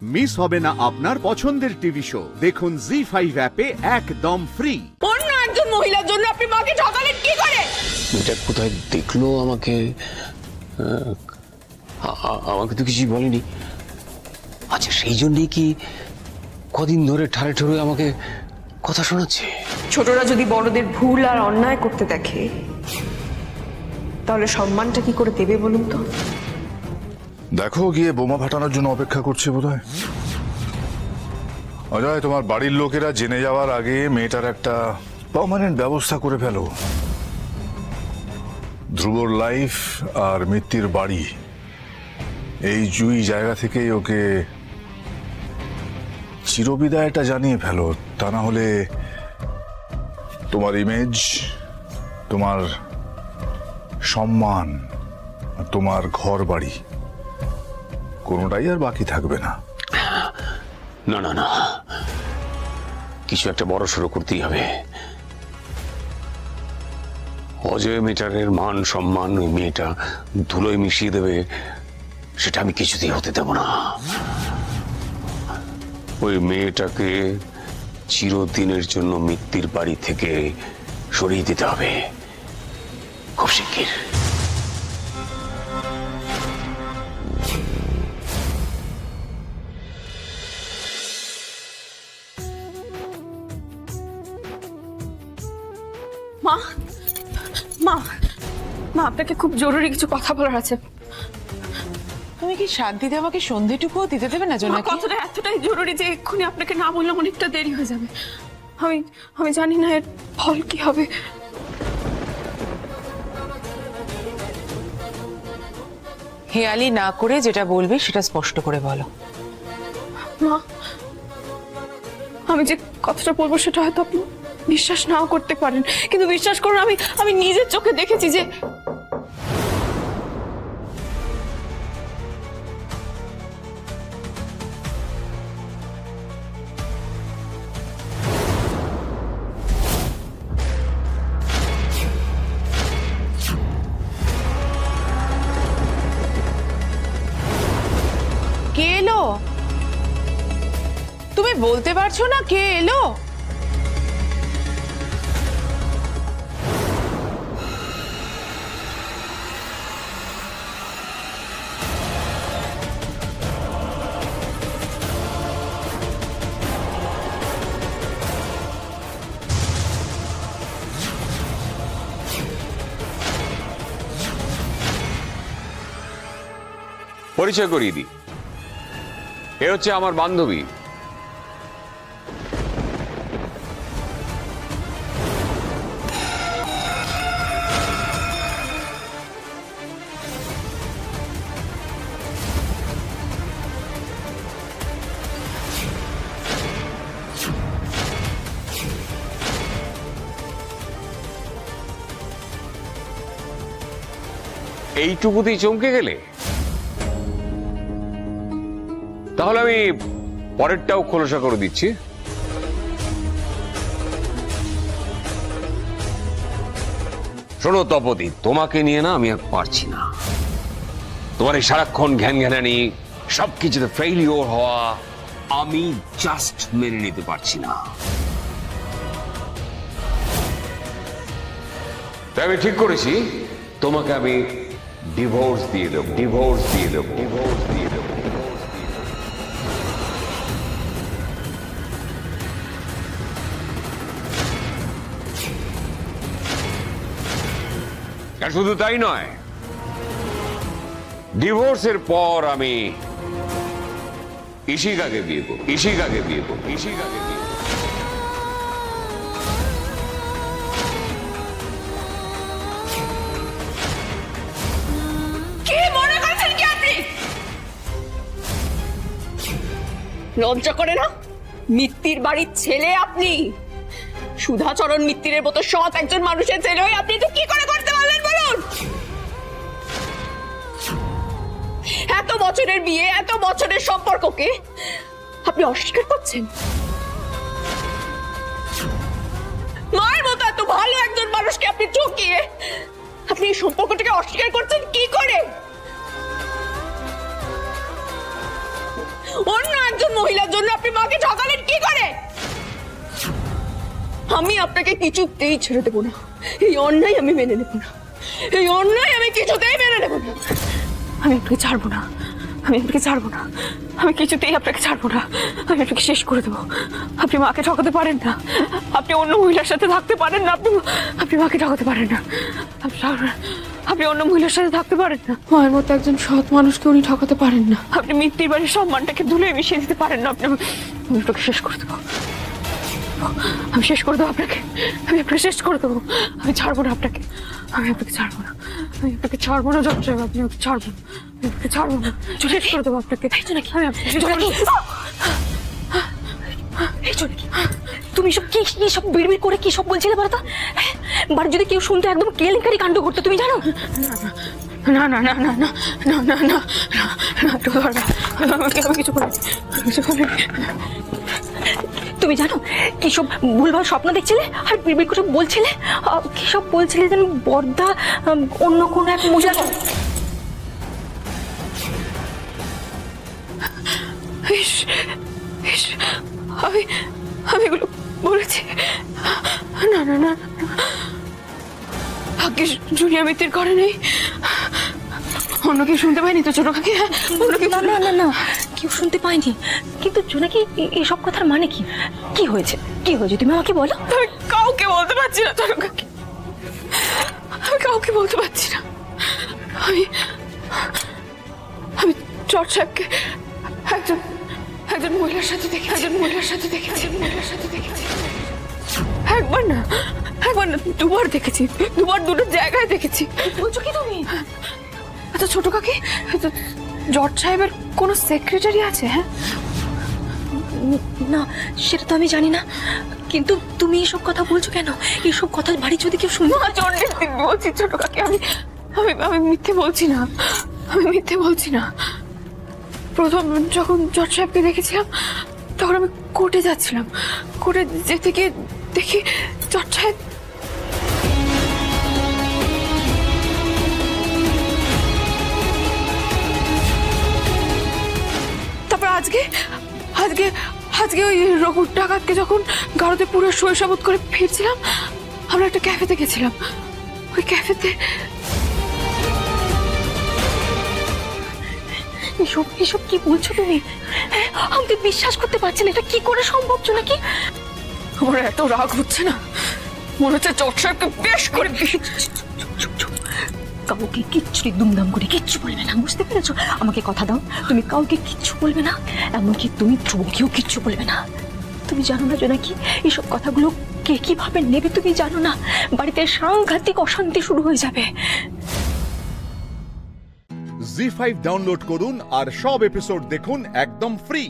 Miss হবে না আপনার পছন্দের টিভি শো। দেখুন জি5 অ্যাপে একদম ফ্রি। অন্য একজন মহিলার জন্য আপনি মাকে ঠকালেন কি করে? এটা কোথায় দেখলো আমাকে? আমাকে তো কিছুই বলেনি। আচ্ছা, সেই জন্যই কি কদিন ধরে ঠারে ঠারে আমাকে কথা শোনাচ্ছে? ছোটরা যদি বড়দের ভুল আর অন্যায় করতে দেখে তাহলে সম্মানটা কি করে দেবে বলুন তো? দেখো, গিয়ে বোমা ফাটানোর জন্য অপেক্ষা করছে বোধহয়। অজয়, তোমার বাড়ির লোকেরা জেনে যাওয়ার আগে মেয়েটার একটা পার্মানেন্ট ব্যবস্থা করে ফেলো। ধ্রুবর লাইফ আর মিত্তির বাড়ি, এই দুই জায়গা থেকেই ওকে চিরবিদায়টা জানিয়ে ফেলো। তা না হলে তোমার ইমেজ, তোমার সম্মান, তোমার ঘর বাড়ি কোনোটাই আর বাকি থাকবে না। না না না, কিছু একটা বড় সড়ো করতেই হবে। অজয় মেটারের মান সম্মান ওই মেয়েটা ধুলোয় মিশিয়ে দেবে, সেটা আমি কিছুতেই হতে দেব না। ওই মেয়েটাকে চিরদিনের জন্য মিত্তির বাড়ি থেকে সরিয়ে দিতে হবে, খুব শিগগির। মা মা মা আপনাকে খুব জরুরি কিছু কথা বলার আছে। তুমি কি শান্তিতে আমাকে সন্ধ্যেটুকুও দিতে দেবে না? জোনাকি, কথাটা এতটাই জরুরি যে এক্ষুনি আপনাকে না বললাম অনেকটা দেরি হয়ে যাবে। আমি জানি না এর ফল কি হবে। হেয়ালি না করে যেটা বলবে সেটা স্পষ্ট করে বলো। মা, আমি যে কথাটা বলবো সেটা হয়তো আপনি বিশ্বাস নাও করতে পারেন, কিন্তু বিশ্বাস করুন আমি নিজের চোখে দেখেছি যে কে এলো? তুমি বলতে পারছো না কে এলো? পরিচয় করিয়ে দিই, এ হচ্ছে আমার বান্ধবী। এইটুকুতেই চমকে গেলে? তাহলে আমি পরেরটাও খোলসা করে দিচ্ছি। শোনো তপতি, তোমাকে নিয়ে না আমি আর পারছি না। তোমার এই সারাক্ষণ জ্ঞান জ্ঞানানি, সবকিছুতে ফেইলিওর হওয়া আমি জাস্ট মেনে নিতে পারছি না। তাই আমি ঠিক করেছি, তোমাকে আমি ডিভোর্স দিয়ে দেবো, ডিভোর্স দিয়ে দেবো, ডিভোর্স দিয়ে দেবো। আর শুধু তাই নয়, ডিভোর্সের পর আমি ইশিকাকে বিয়ে করব, ইশিকাকে বিয়ে করব, ইশিকাকে বিয়ে করব। কি মনে করছেন কি আপনি? লজ্জা করে না? মিত্তির বাড়ির ছেলে আপনি, সুধাচরণ মিত্তিরের মতো সৎ একজন মানুষের ছেলে হয়ে আপনি তো কি করে করতে পারলেন বলুন? এত বছরের বিয়ে, এত বছরের সম্পর্ককে আপনি অস্বীকার করছেন? মায়ের মতো এত ভালো একজন মানুষকে আপনি ঠকিয়ে আপনি এই সম্পর্কটাকে অস্বীকার করছেন কি করে? অন্য একজন মহিলার জন্য আপনি মাকে ঠকালেন কি করে? আমি আপনাকে কিছুতেই ছেড়ে দেবো না। এই অন্যায় আমি মেনে নেব না, এই অন্যায় আমি কিছুতেই মেনে নেব না। আমি আপনাকে ছাড়বো না, আমি আপনাকে ছাড়বো না, আমি কিছুতেই আপনাকে ছাড়বো না। আমি আপনাকে শেষ করে দেবো। আপনি মাকে ঠকাতে পারেন না, আপনি অন্য মহিলার সাথে থাকতে পারেন না, আপনি মাকে ঠকাতে পারেন না, আপনি অন্য মহিলার সাথে থাকতে পারেন না। মায়ের মতো একজন সৎ মানুষকে উনি ঠকাতে পারেন না। আপনি মিত্তির বাড়ির সম্মানটাকে ধুলে মিশিয়ে দিতে পারেন না। আমি আপনাকে শেষ করে দেবো, আমি শেষ করে দেবো আপনাকে, আমি আপনাকে শেষ করে দেবো। আমি ছাড়বো না আপনাকে, আমি আপনাকে ছাড়বো না, আমি আপনাকে ছাড়বো না জজ সাহেব, আপনি আমাকে ছাড়বো না, আমি আপনাকে ছাড়বো না, শেষ করে দেবো আপনাকে। তুমি সব কি সব বিড়বিড় করে কি সব বলছিলে বলো তো? বাড়ি যদি কেউ শুনতো একদম কেলেঙ্কারি কাণ্ড করতো, তুমি জানো? না না না না না না না না না, কিছু করে তুমি জানো কি সব ভুলভাল স্বপ্ন দেখছিলে আর বিড়বিড় করে বলছিলে? কি সব বলছিলে যেন বর্দা অন্য কোনো এক মহিলা। আমি এগুলো বলেছি? না না না, ভাগ্যিস জুনিয়া মিত্তির ঘরে নেই, অন্য কেউ শুনতে পায়নি তো ছোট কাকি? না না না না, কেউ শুনতে পায়নি। কিন্তু জোনাকি এসব কথার মানে কি? কি হয়েছে, কি হয়েছে তুমি আমাকে বলো। আমি কাউকে বলতে পারছি না ছোট কাকি, আমি কাউকে বলতে পারছি না। আমি জজ সাহেবকে একজন মহিলার সাথে দেখে একবার না দুবার দেখেছি, দুটো জায়গায় দেখেছি। বলছো কি তুমি? আচ্ছা ছোট কাকি, জজ সাহেবের কোন সেক্রেটারি আছে? হ্যাঁ না, সেটা তো আমি জানি না, কিন্তু তুমি এসব কথা বলছো কেন? এসব কথা বাড়ি যদি কেউ শুনো। অনেক দিন বলছি ছোট কাকি, আমি মিথ্যে বলছি না, আমি মিথ্যে বলছি না। প্রথম যখন জজ সাহেবকে দেখেছিলাম তখন আমি কোর্টে যাচ্ছিলাম, কোর্টে যেতে গিয়ে দেখি জজ সাহেব তারপর আজকে ওই রঘুর ডাকাতকে যখন গাড়োতে পুরো শৈশবোধ করে ফিরছিলাম, আমরা একটা ক্যাফেতে গেছিলাম। ওই ক্যাফেতে এসব কি বলছো তুমি? আমি তো বিশ্বাস করতে পারছি না, এটা কি করে সম্ভব নাকি? আমার এত রাগ হচ্ছে না, মনে হচ্ছে জজ সাহেবকে বেশ করে কাউকে কিচ্ছু দুমদাম করে কিচ্ছু বলবে না, বুঝতে পেরেছো? আমাকে কথা দাও, তুমি কাউকে কিচ্ছু বলবে না, এমনকি তুমি ধ্রুবকেও কিচ্ছু বলবে না। তুমি জানো না জোনাকি, এইসব কথাগুলো কে কিভাবে নেবে তুমি জানো না। বাড়িতে সাংঘাতিক অশান্তি শুরু হয়ে যাবে। জি5 ডাউনলোড করুন আর সব এপিসোড দেখুন একদম ফ্রি।